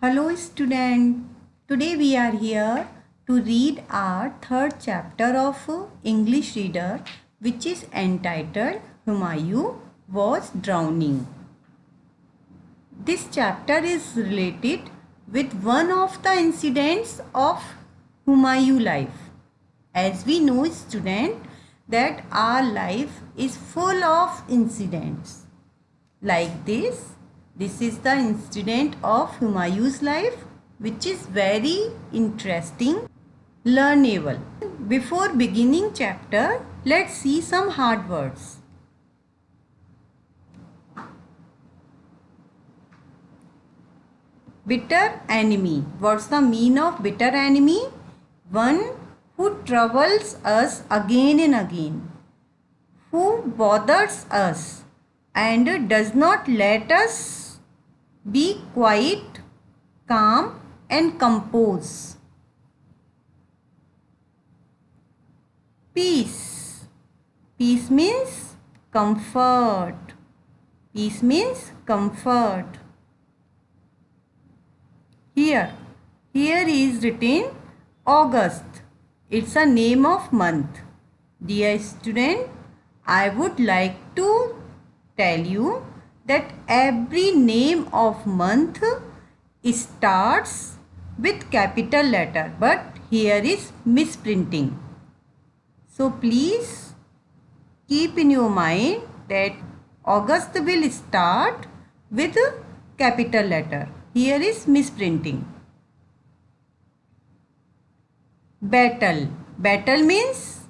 Hello student. Today we are here to read our third chapter of English Reader, which is entitled Humayun Was Drowning. This chapter is related with one of the incidents of Humayun life. As we know student that our life is full of incidents like this. This is the incident of Humayun's life, which is very interesting, learnable. Before beginning chapter, let's see some hard words. Bitter enemy. What's the meaning of bitter enemy? One who troubles us again and again, who bothers us and does not let us be quiet, calm and composed. Peace. Peace means comfort. Peace means comfort. Here is written August. It's a name of month. Dear student, I would like to tell you that every name of month starts with capital letter, but here is misprinting. So please keep in your mind that August will start with capital letter. Here is misprinting. Battle. Battle means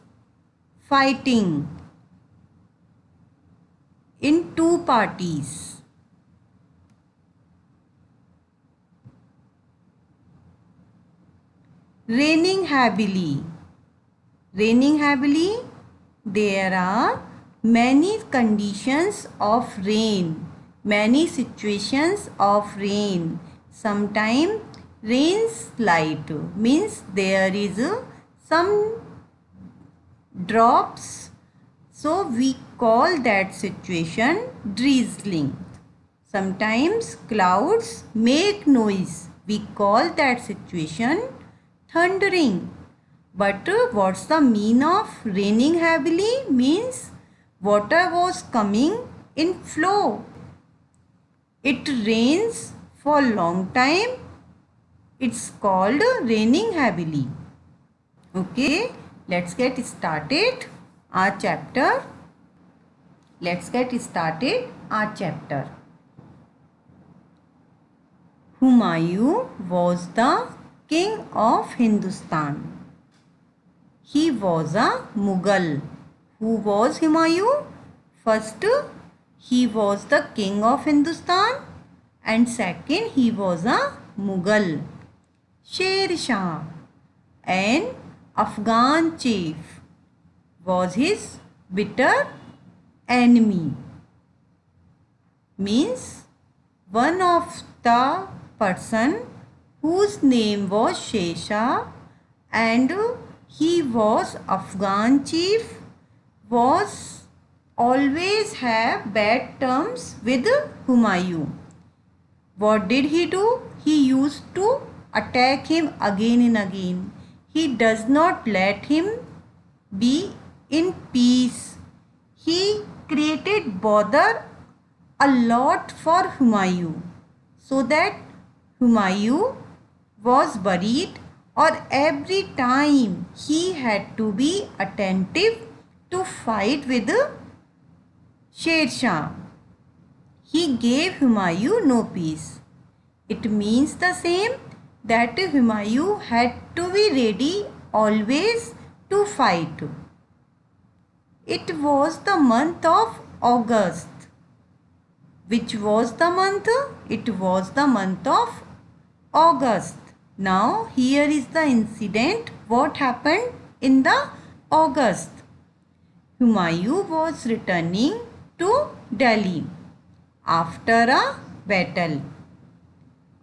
fighting in two parties. Raining heavily. Raining heavily. There are many conditions of rain, many situations of rain. Sometimes rains light means there is some drops. So we call that situation drizzling. Sometimes clouds make noise. We call that situation thundering. But what's the meaning of raining heavily? Means water was coming in flow. It rains for long time. It's called raining heavily. Okay, let's get started our chapter. Let's get started our chapter. Humayun was the king of Hindustan. He was a Mughal. Who was Humayun? First, he was the king of Hindustan, and second, he was a Mughal. Sher Shah, an Afghan chief, was his bitter enemy. Means one of the person whose name was Sher Shah and he was Afghan chief, was always have bad terms with Humayun. What did he do? He used to attack him again and again. He does not let him be in peace. He created bother a lot for Humayun, so that Humayun was worried, or every time he had to be attentive to fight with Sher Shah. He gave Humayun no peace. It means the same that Humayun had to be ready always to fight. It was the month of August. Which was the month? It was the month of August. Now here is the incident. What happened in the August? Humayun was returning to Delhi after a battle.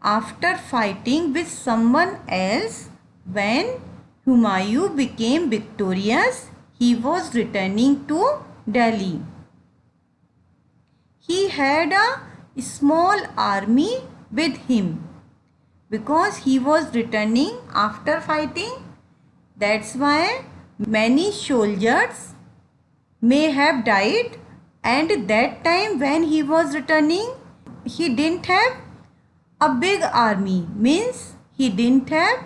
After fighting with someone else, when Humayun became victorious, he was returning to Delhi. He had a small army with him. because he was returning after fighting. That's why many soldiers may have died, and that time when he was returning, he didn't have a big army, means he didn't have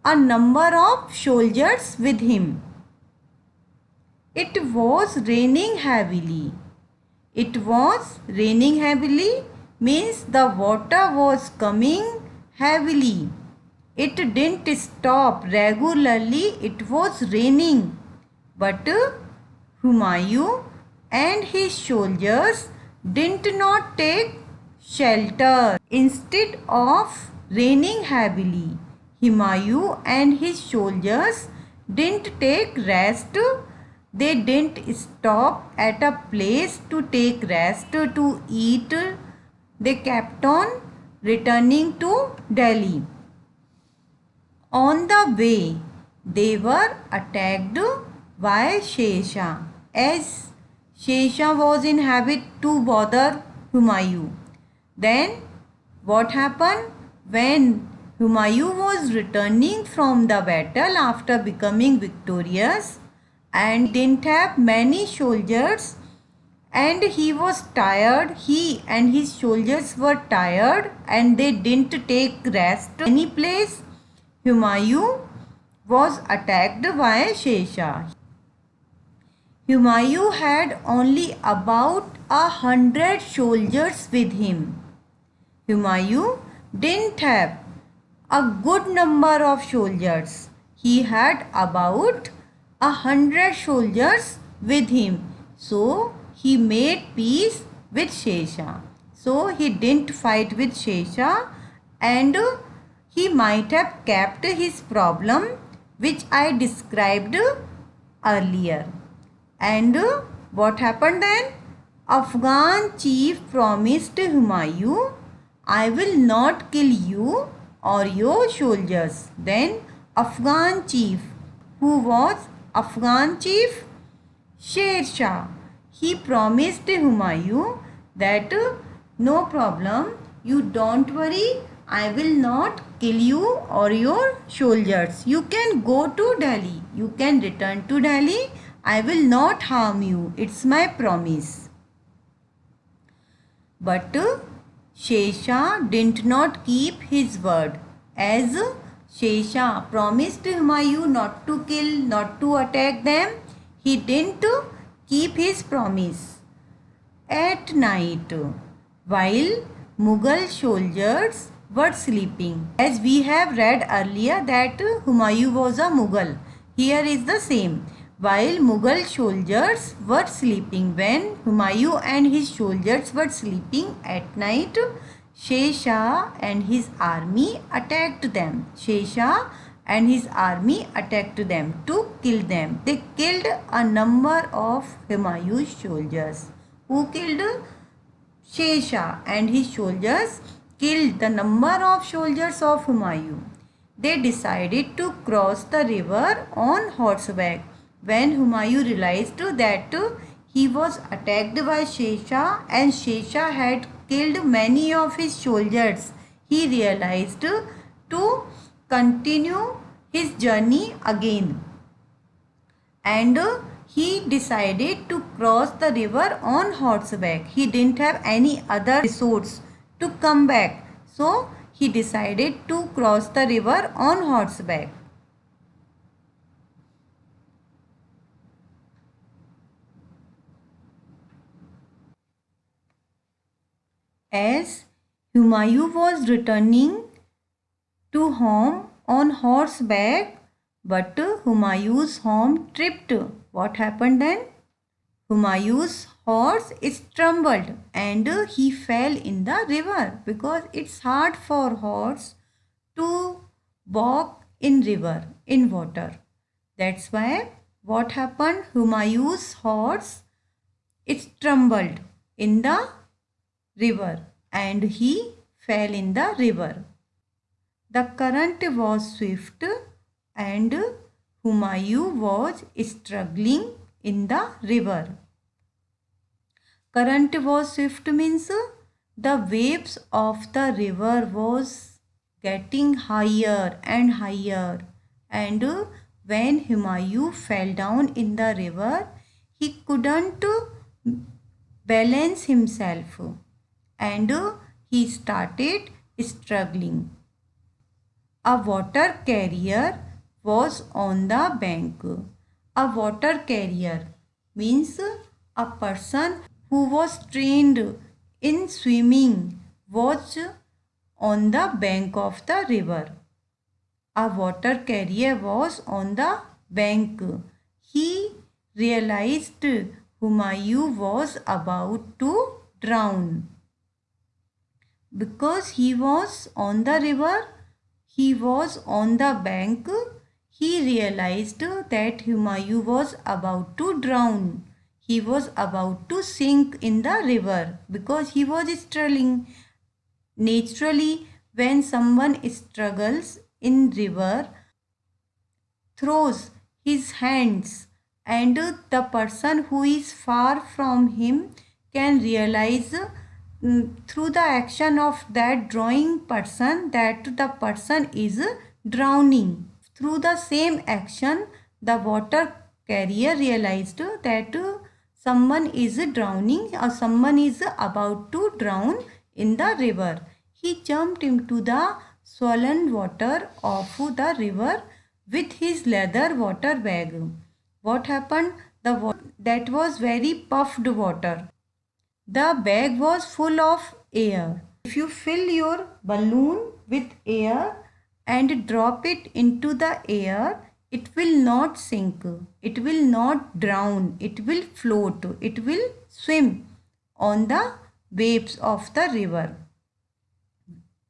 a number of soldiers with him. It was raining heavily. It was raining heavily means the water was coming heavily. It didn't stop regularly, it was raining. But Humayun and his soldiers did not take shelter. Instead of raining heavily, Humayun and his soldiers didn't take rest. They didn't stop at a place to take rest, to eat. They kept on returning to Delhi. On the way, they were attacked by Shesha, as Shesha was in habit to bother Humayun. Then what happened? When Humayun was returning from the battle after becoming victorious and didn't have many soldiers, and he was tired, he and his soldiers were tired and they didn't take rest any place, Humayun was attacked by Shesha. Humayun had only about 100 soldiers with him. Humayun didn't have a good number of soldiers. He had about 100 soldiers with him. So he made peace with Shesha. So he didn't fight with Shesha, and he might have kept his problem which I described earlier. And what happened then? Afghan chief promised Humayun, I will not kill you or your soldiers. Then Afghan chief, who was Afghan chief? Sher Shah. He promised Humayun that no problem, you don't worry, I will not kill you or your soldiers. You can go to Delhi. You can return to Delhi. I will not harm you. It's my promise. But Shesha did not keep his word. As Shesha promised Humayun not to kill, not to attack them, he didn't keep his promise. At night, while Mughal soldiers were sleeping, as we have read earlier that Humayun was a Mughal, here is the same. While Mughal soldiers were sleeping, when Humayun and his soldiers were sleeping at night, Shesha and his army attacked them. Shesha and his army attacked them to kill them. They killed a number of Humayun's soldiers. Who killed? Shesha and his soldiers killed the number of soldiers of Humayun. They decided to cross the river on horseback. When Humayun realized that he was attacked by Shesha and Shesha had killed many of his soldiers, he realized to continue his journey again. And he decided to cross the river on horseback. He didn't have any other resource to come back. So he decided to cross the river on horseback. As Humayun was returning to home on horseback, but Humayun's home tripped. What happened then? Humayun's horse stumbled and he fell in the river, because it's hard for horse to walk in river, in water. That's why what happened? Humayun's horse stumbled in the river and he fell in the river. The current was swift and Humayun was struggling in the river. Current was swift means the waves of the river was getting higher and higher. And when Humayun fell down in the river, he couldn't balance himself and he started struggling. A water carrier was on the bank. A water carrier means a person who was trained in swimming was on the bank of the river. A water carrier was on the bank. He realized Humayun was about to drown. Because he was on the river, he was on the bank, he realized that Humayun was about to drown. He was about to sink in the river because he was struggling. Naturally, when someone struggles in river, throws his hands and the person who is far from him can realize through the action of that drawing person that the person is drowning. Through the same action, the water carrier realized that someone is drowning or someone is about to drown in the river. He jumped into the swollen water of the river with his leather water bag. What happened? That was very puffed water. The bag was full of air. If you fill your balloon with air and drop it into the air, it will not sink, it will not drown, it will float, it will swim on the waves of the river.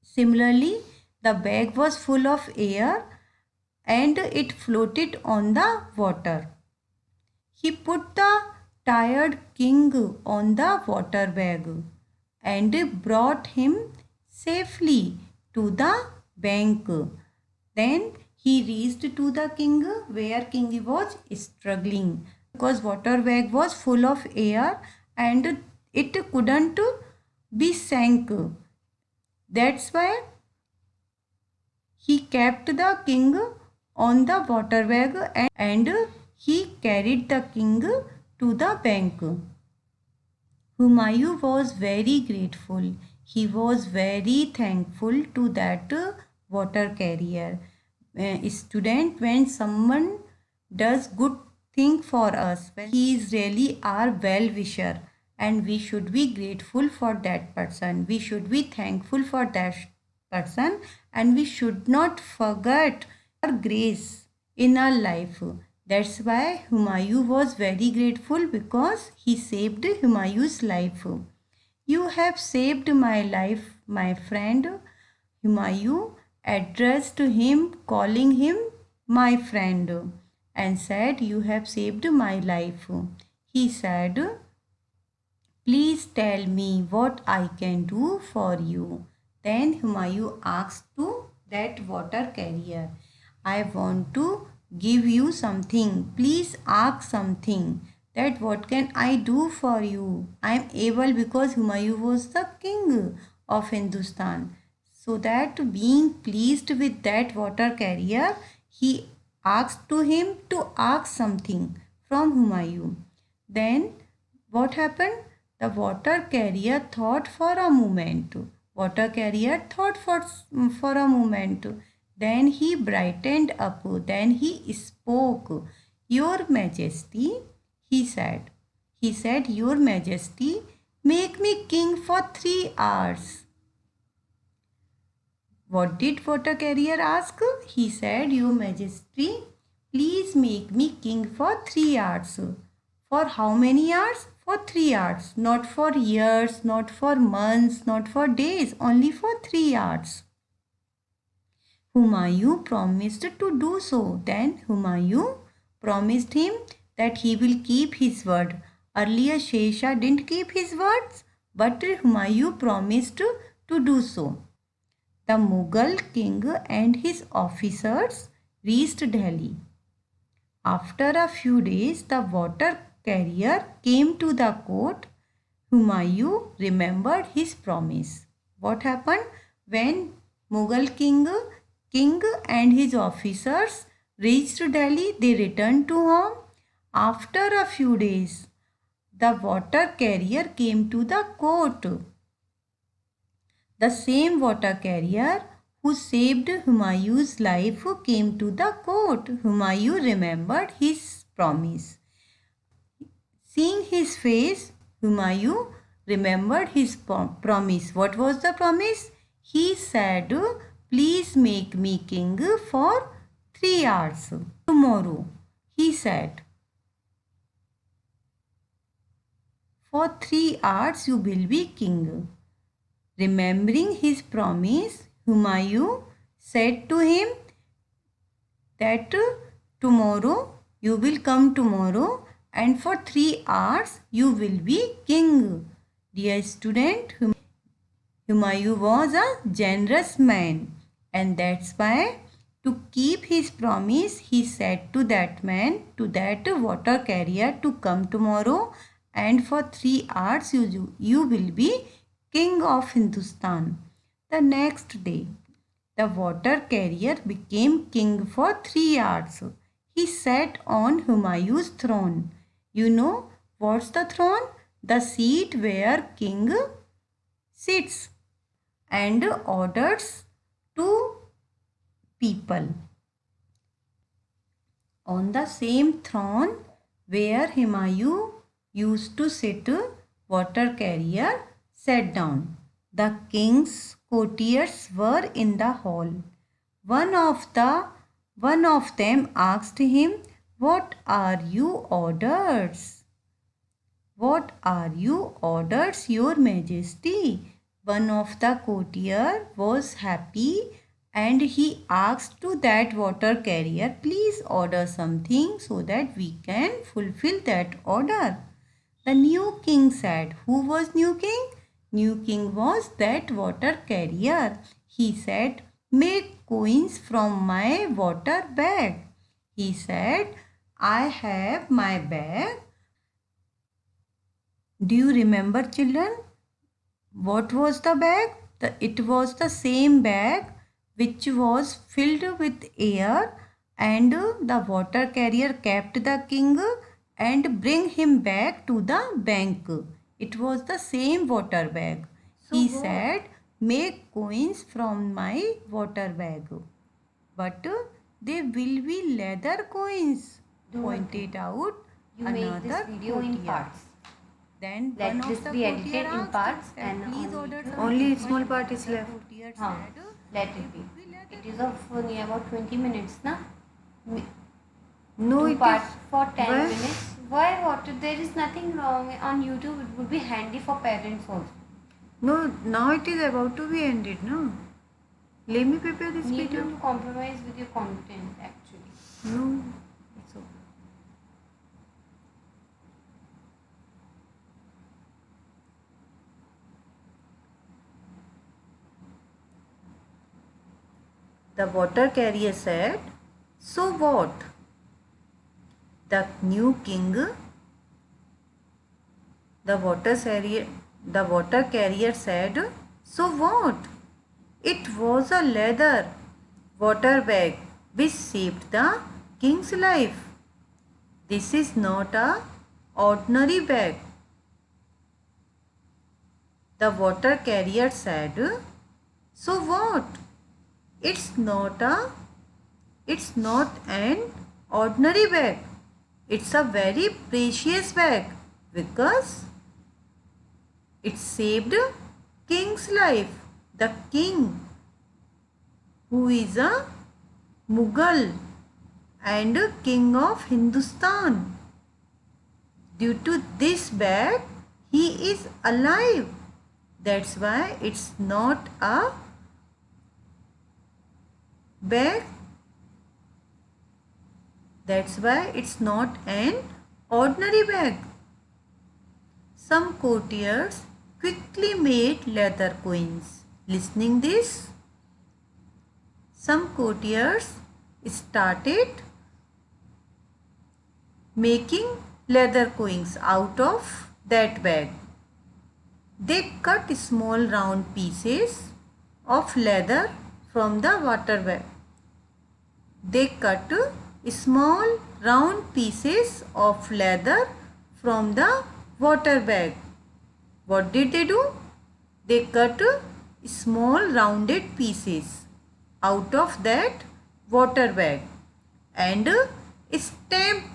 Similarly, the bag was full of air and it floated on the water. He put the tired king on the water bag and brought him safely to the bank. Then he reached to the king where king was struggling because water bag was full of air and it couldn't be sank. That's why he kept the king on the water bag and he carried the king to the bank. Humayun was very grateful. He was very thankful to that water carrier. Student, when someone does good thing for us, he is really our well-wisher and we should be grateful for that person. We should be thankful for that person and we should not forget our grace in our life. That's why Humayun was very grateful because he saved Humayun's life. You have saved my life, my friend. Humayun addressed him, calling him my friend, and said, "You have saved my life." He said, "Please tell me what I can do for you." Then Humayun asked to that water carrier, "I want to give you something. Please ask something. That what can I do for you?" I am able because Humayun was the king of Hindustan. So that being pleased with that water carrier, he asked to him to ask something from Humayun. Then what happened? The water carrier thought for a moment. Water carrier thought for a moment. Then he brightened up. Then he spoke. "Your Majesty," he said. He said, "Your Majesty, make me king for 3 hours." What did water carrier ask? He said, "Your Majesty, please make me king for 3 hours." For how many hours? For 3 hours. Not for years, not for months, not for days, only for 3 hours. Humayun promised to do so. Then Humayun promised him that he will keep his word. Earlier Sher didn't keep his words, but Humayun promised to do so. The Mughal king and his officers reached Delhi. After a few days, the water carrier came to the court. Humayun remembered his promise. What happened? When Mughal king and his officers reached Delhi. They returned to home. After a few days, the water carrier came to the court. The same water carrier who saved Humayun's life came to the court. Humayun remembered his promise. Seeing his face, Humayun remembered his promise. What was the promise? He said, "Please make me king for 3 hours. Tomorrow," he said, "for 3 hours you will be king." Remembering his promise, Humayun said to him that tomorrow you will come tomorrow and for 3 hours you will be king. Dear student, Humayun was a generous man, and that's why to keep his promise he said to that man, to that water carrier, to come tomorrow and for 3 hours you will be king of Hindustan. The next day, the water carrier became king for 3 hours. He sat on Humayun's throne. You know what's the throne? The seat where king sits and orders to people. On the same throne where Humayun used to sit, water carrier sat down. The king's courtiers were in the hall. One of them asked him, "What are your orders?" "What are your orders, your majesty?" One of the courtiers was happy and he asked to that water carrier, "Please order something so that we can fulfill that order." The new king said, who was new king? New king was that water carrier. He said, "Make coins from my water bag." He said, "I have my bag." Do you remember, children? What was the bag? It was the same bag which was filled with air, and the water carrier kept the king and bring him back to the bank. It was the same water bag. He said, "Make coins from my water bag." "But they will be leather coins," pointed out make this another video in courtier. parts. Then Let one this of the be edited courtier in asked parts that and please on order YouTube. something. Only a small part is The left. courtier Huh. said, Let it be. It is of near about 20 minutes, na? No, Two it part is. for 10 Why? minutes. Why? What? There is nothing wrong on YouTube. It would be handy for parents also. No, now it is about to be ended, no? Let me prepare this Need video. not to compromise with your content actually. No, it's okay. The water carrier said, "So what?" The new king, the water carrier said, "So what?" It was a leather water bag which saved the king's life. "This is not a ordinary bag," the water carrier said. "So what?" It's not an ordinary bag. It's a very precious bag because it saved king's life. The king, who is a Mughal and king of Hindustan. Due to this bag, he is alive. That's why it's not a bag. That's why it's not an ordinary bag. Some courtiers quickly made leather coins. Listening this, some courtiers started making leather coins out of that bag. They cut small round pieces of leather from the water bag. They cut small round pieces of leather from the water bag. What did they do? They cut small rounded pieces out of that water bag and stamped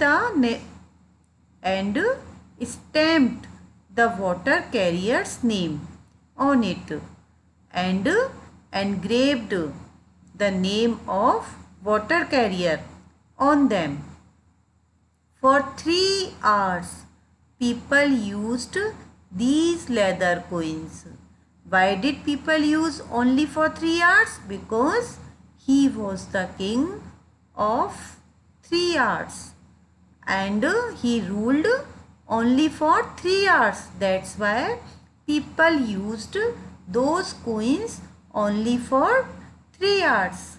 the water carrier's name on it and engraved the name of water carrier on them. For 3 hours, people used these leather coins. Why did people use only for 3 hours? Because he was the king of 3 hours and he ruled only for 3 hours. That's why people used those coins only for 3 hours.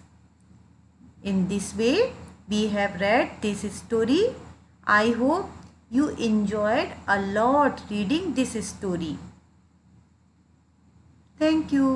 In this way, we have read this story. I hope you enjoyed a lot reading this story. Thank you.